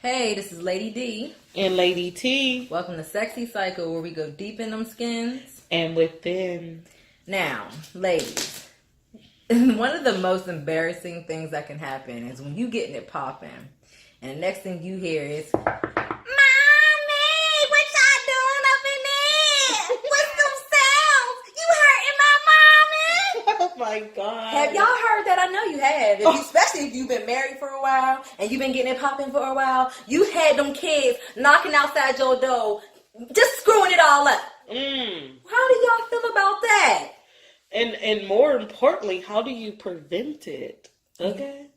Hey, this is Lady D. And Lady T. Welcome to Sexy Cycle, where we go deep in them skins. And within. Now, ladies, one of the most embarrassing things that can happen is when you getting it popping, and the next thing you hear is, Mommy, what y'all doing up in there? What's them sounds? You hurting my mommy? Oh my God. Have y'all heard that? I know you have. Especially if you've been married for a while and you've been getting it popping for a while. You had them kids knocking outside your door, just screwing it all up. How do y'all feel about that? And more importantly, how do you prevent it? Okay?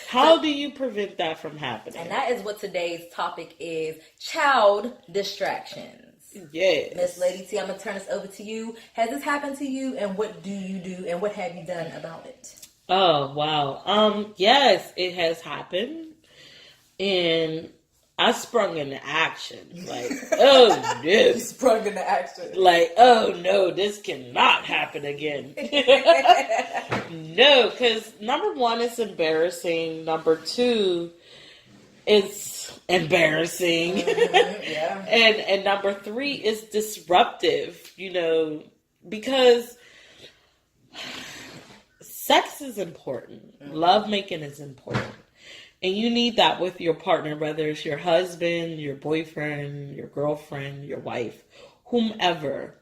How do you prevent that from happening? And that is what today's topic is: child distractions. Yes. Miss Lady T, I'm going to turn this over to you. Has this happened to you, and what do you do, and what have you done about it? Oh, wow. Yes, it has happened. And I sprung into action. Like, oh, no. You sprung into action. Like, oh, no, this cannot happen again. No, because number one, it's embarrassing. Number two, it's embarrassing. Yeah. And number three is disruptive, because sex is important. Lovemaking is important. And you need that with your partner, whether it's your husband, your boyfriend, your girlfriend, your wife, whomever.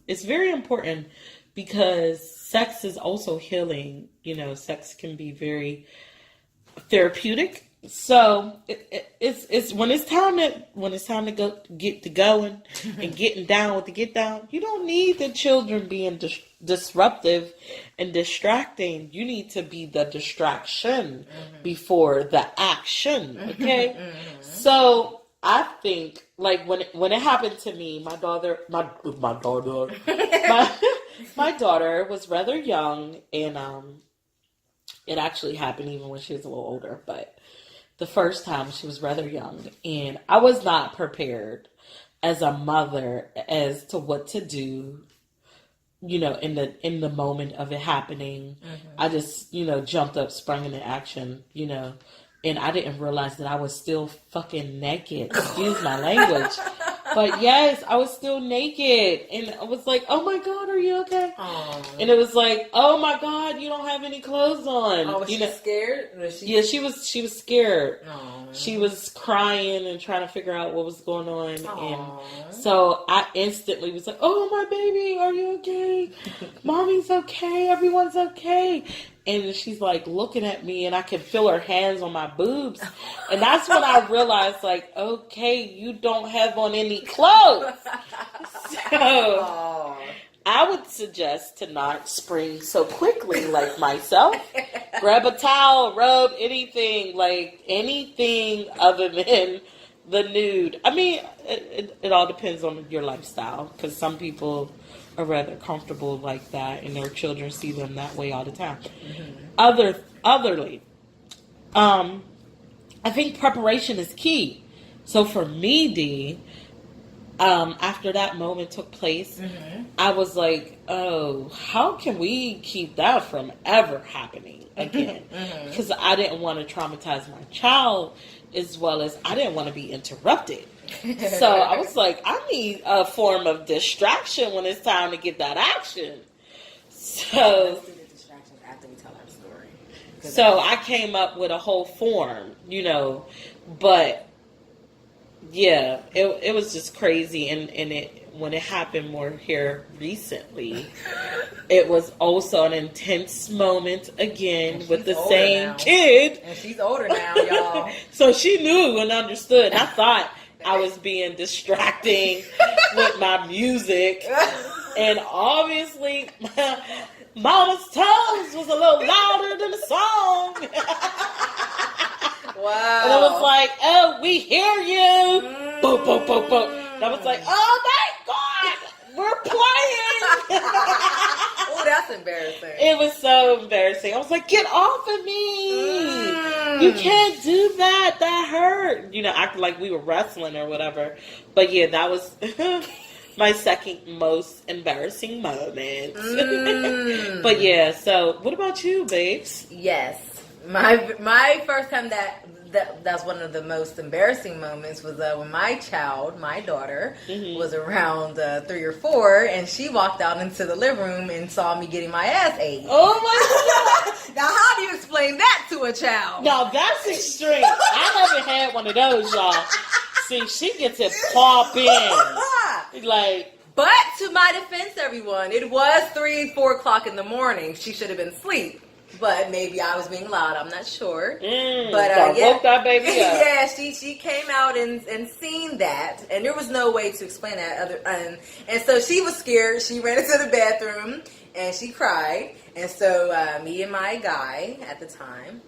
It's very important because sex is also healing. Sex can be very therapeutic. So it's when it's time to go get to going and getting down with the get down. You don't need the children being disruptive and distracting. You need to be the distraction before the action. Okay, so I think like when it happened to me, my daughter was rather young, and it actually happened even when she was a little older, but. The first time she was rather young, and I was not prepared as a mother as to what to do, in the moment of it happening. I just, jumped up, sprung into action, and I didn't realize that I was still fucking naked. Excuse my language. But yes, I was still naked, and I was like, "Oh my God, are you okay?" Aww. And it was like, "Oh my God, you don't have any clothes on." Oh, was she scared? Yeah, she was scared. Aww. She was crying and trying to figure out what was going on. Aww. And so I instantly was like, "Oh my baby, are you okay? Mommy's okay. Everyone's okay." And she's like looking at me, and I can feel her hands on my boobs. And that's when I realized, like, okay, you don't have on any clothes. So I would suggest to not spring so quickly like myself. Grab a towel, rub anything other than the nude. I mean, it all depends on your lifestyle, because some people are rather comfortable like that, and their children see them that way all the time. Otherly, I think preparation is key. So for me, D, after that moment took place, I was like, oh, how can we keep that from ever happening again? Because I didn't want to traumatize my child, as well as I didn't want to be interrupted. So I was like, I need a form of distraction when it's time to get that action. So let's do the distraction after we tell our story. So I came up with a whole form, but yeah, it was just crazy. And when it happened more here recently, it was also an intense moment again with the same kid. And she's older now, y'all. So she knew and understood. I thought I was being distracting with my music. And obviously, Mama's toes was a little louder than the song. Wow. And I was like, oh, we hear you. Boom, boom, boom, boom. And I was like, oh my God, we're playing. Oh, that's embarrassing. It was so embarrassing. I was like, get off of me. You can't do that. That hurt. Acting like we were wrestling or whatever. But yeah, that was my second most embarrassing moment. But yeah, so what about you, babes? Yes. My first time that that's one of the most embarrassing moments was when my daughter, was around 3 or 4, and she walked out into the living room and saw me getting my ass ate. Oh my God! Now, how do you explain that to a child? Now that's extreme. I haven't had one of those, y'all. See, she gets it popping. Like. But to my defense, everyone, it was 3-4 o'clock in the morning. She should have been asleep. But maybe I was being loud. I'm not sure. But woke that baby up. Yeah, she came out and seen that, and there was no way to explain that. And so she was scared. She ran into the bathroom and she cried. And so me and my guy at the time,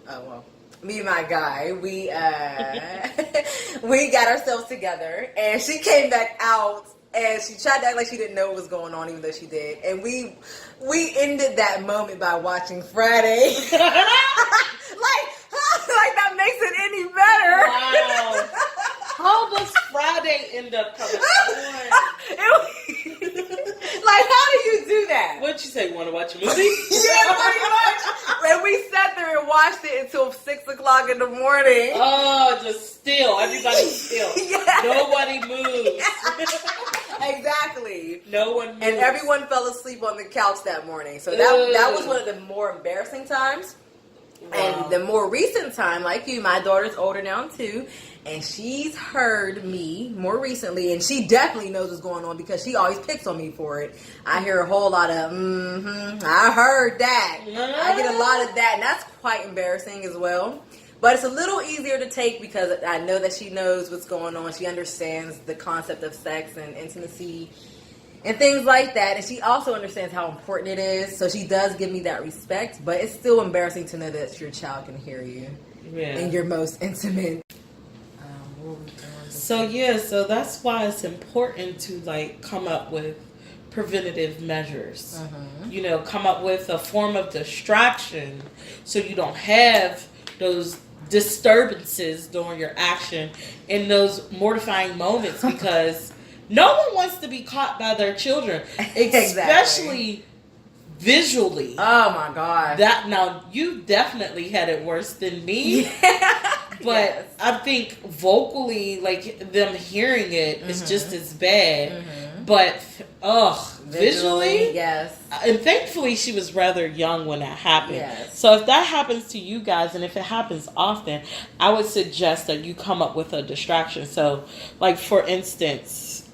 me and my guy, we we got ourselves together, and she came back out. And she tried to act like she didn't know what was going on, even though she did. And we ended that moment by watching Friday. like that makes it any better. Wow. How does Friday end up coming on? Like, how do you do that? What'd you say? Want to watch a movie? Yeah, pretty much. And we sat there and watched it until 6 o'clock in the morning. Oh, just still. Everybody's still. Yeah. Nobody moves. Exactly. No one moves. And everyone fell asleep on the couch that morning. So that was one of the more embarrassing times. Wow. And the more recent time, like you, my daughter's older now too, and she's heard me more recently, and she definitely knows what's going on because she always picks on me for it. I hear a whole lot of, I heard that. I get a lot of that, and that's quite embarrassing as well. But it's a little easier to take because I know that she knows what's going on. She understands the concept of sex and intimacy and things like that. And she also understands how important it is. So she does give me that respect. But it's still embarrassing to know that your child can hear you in your most intimate. So that's why it's important to like come up with preventative measures. Come up with a form of distraction so you don't have those disturbances during your action in those mortifying moments, because no one wants to be caught by their children, especially visually. Oh my God. That now you definitely had it worse than me. But I think vocally, like them hearing it is just as bad. But visually, yes. And thankfully, she was rather young when that happened. Yes. So if that happens to you guys, and if it happens often, I would suggest that you come up with a distraction. So, like for instance,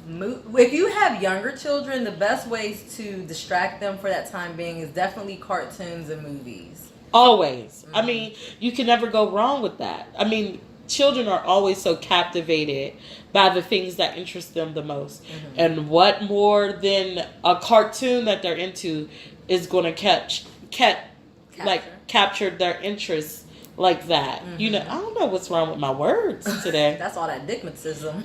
if you have younger children, the best ways to distract them for that time being is definitely cartoons and movies. Always. I mean, you can never go wrong with that. I mean, children are always so captivated by the things that interest them the most. And what more than a cartoon that they're into is going to capture their interest like that. I don't know what's wrong with my words today. That's all that digmatism.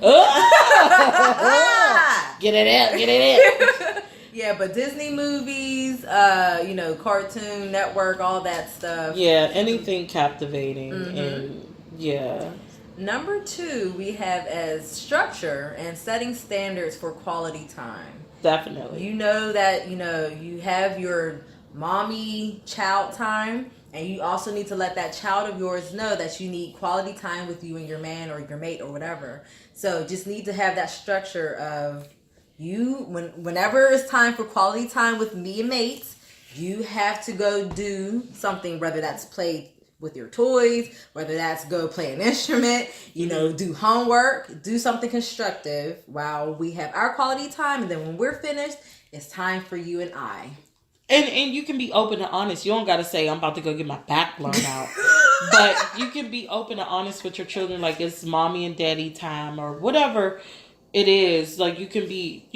Get it in. Yeah, but Disney movies, Cartoon Network, all that stuff. Yeah, anything captivating. And Number 2, we have as structure and setting standards for quality time. Definitely. You know that, you have your mommy child time, and you also need to let that child of yours know that you need quality time with you and your man or your mate or whatever. So just need to have that structure of whenever it's time for quality time with me and mates, you have to go do something, whether that's play with your toys, whether that's go play an instrument, do homework, do something constructive while we have our quality time. And then when we're finished, it's time for you and I. And you can be open and honest. You don't got to say, I'm about to go get my back blown out. But you can be open and honest with your children, like it's mommy and daddy time or whatever it is. Like you can be,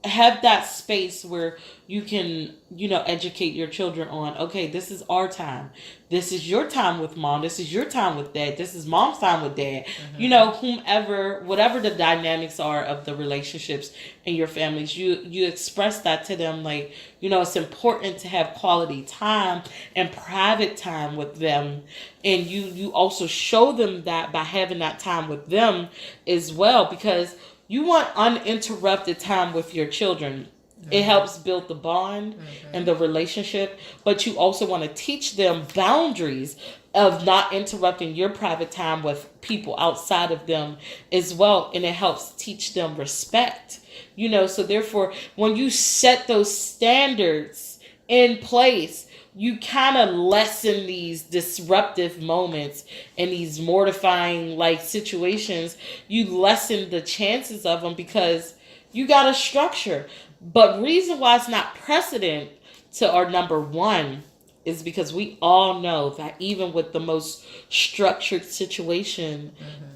have that space where you can, educate your children on, okay, this is our time. This is your time with mom. This is your time with dad. This is mom's time with dad. Whomever, whatever the dynamics are of the relationships in your families, you express that to them. Like, it's important to have quality time and private time with them. And you also show them that by having that time with them as well, because you want uninterrupted time with your children. It helps build the bond and the relationship, but you also want to teach them boundaries of not interrupting your private time with people outside of them as well. And it helps teach them respect, so therefore when you set those standards in place, you kind of lessen these disruptive moments and these mortifying like situations. You lessen the chances of them because you got a structure. But reason why it's not precedent to our number one is because we all know that even with the most structured situation,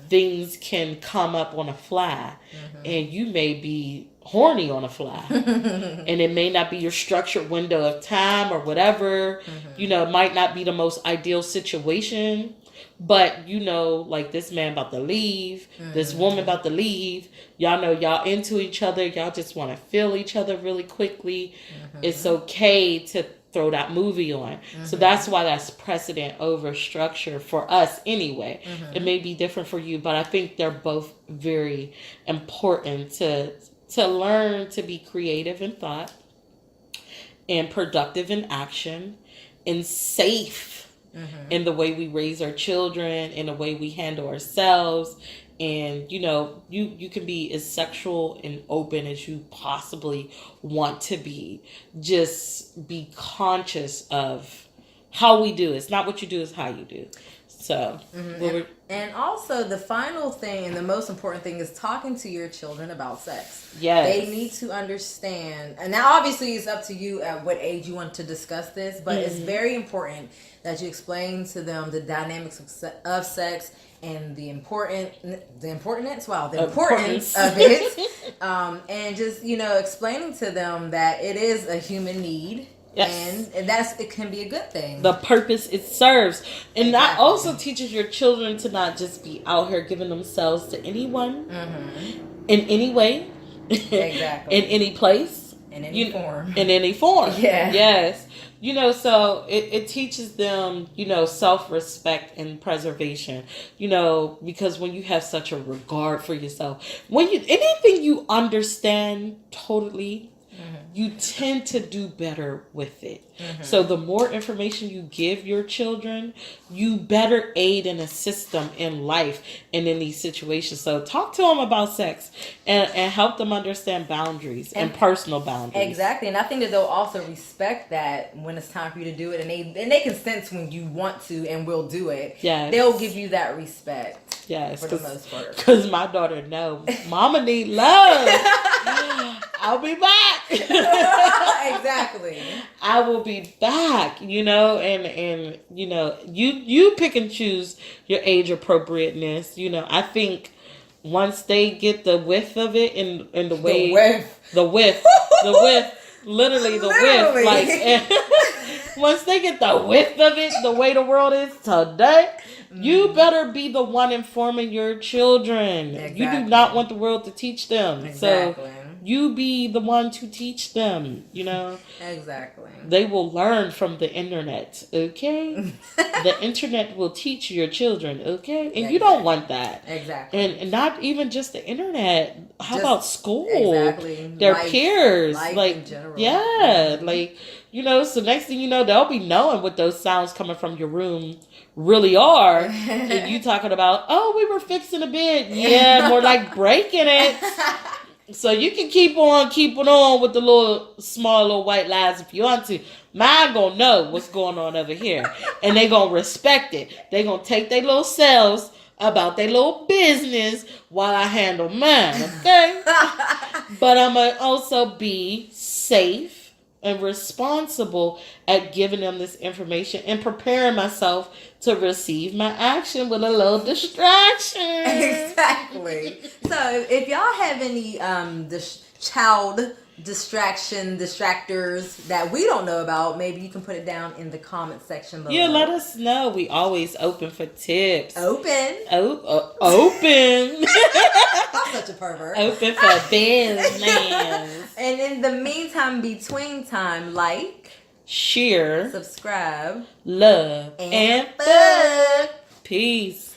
things can come up on a fly, and you may be horny on a fly, and it may not be your structured window of time or whatever. It might not be the most ideal situation, but like this man about to leave, this woman about to leave. Y'all know y'all into each other. Y'all just want to feel each other really quickly. It's okay to throw that movie on. So that's why that's precedent over structure for us anyway. It may be different for you, but I think they're both very important to learn to be creative in thought and productive in action and safe in the way we raise our children, in the way we handle ourselves. And you can be as sexual and open as you possibly want to be. Just be conscious of how we do. It's not what you do, it's how you do. So and also the final thing and the most important thing is talking to your children about sex. Yes. They need to understand, and now obviously it's up to you at what age you want to discuss this, but it's very important that you explain to them the dynamics of sex and the importance of it, and just explaining to them that it is a human need. Yes. And it can be a good thing. The purpose it serves. And that also teaches your children to not just be out here giving themselves to anyone in any way. Exactly. In any place. In any form. In any form. Yeah. Yes. So it teaches them, self-respect and preservation, because when you have such a regard for yourself, anything you understand totally, you tend to do better with it. So the more information you give your children, you better aid and assist them in life and in these situations. So talk to them about sex and help them understand boundaries and personal boundaries. Exactly. And I think that they'll also respect that when it's time for you to do it, and they can sense when you want to and will do it. Yes. They'll give you that respect. Yes, for the most part. Because my daughter knows, Mama need love. I'll be back. Exactly. I will be back, and you pick and choose your age appropriateness. I think once they get the width of it and the way the width, literally the width, like once they get the width of it, the way the world is today, you better be the one informing your children. Exactly. You do not want the world to teach them. Exactly. So you be the one to teach them, Exactly. They will learn from the internet, okay? The internet will teach your children, okay? And you don't want that. Exactly. And not even just the internet. How about school? Exactly. Their peers. Life in general. Yeah. So next thing you know, they'll be knowing what those sounds coming from your room really are. And you talking about, oh, we were fixing a bed. Yeah, more like breaking it. So you can keep on with the small white lies if you want to. Mine gonna know what's going on over here. And they gonna respect it. They gonna take their little selves about their little business while I handle mine, okay? But I'm gonna also be safe and responsible at giving them this information and preparing myself to receive my action with a little distraction. Exactly. So if y'all have any child distractors that we don't know about, maybe you can put it down in the comment section below. Yeah, let us know. We always open for tips. Open. Open. I'm such a pervert. Open for business. And in the meantime, between time, like, share, subscribe, love, and fuck. Peace.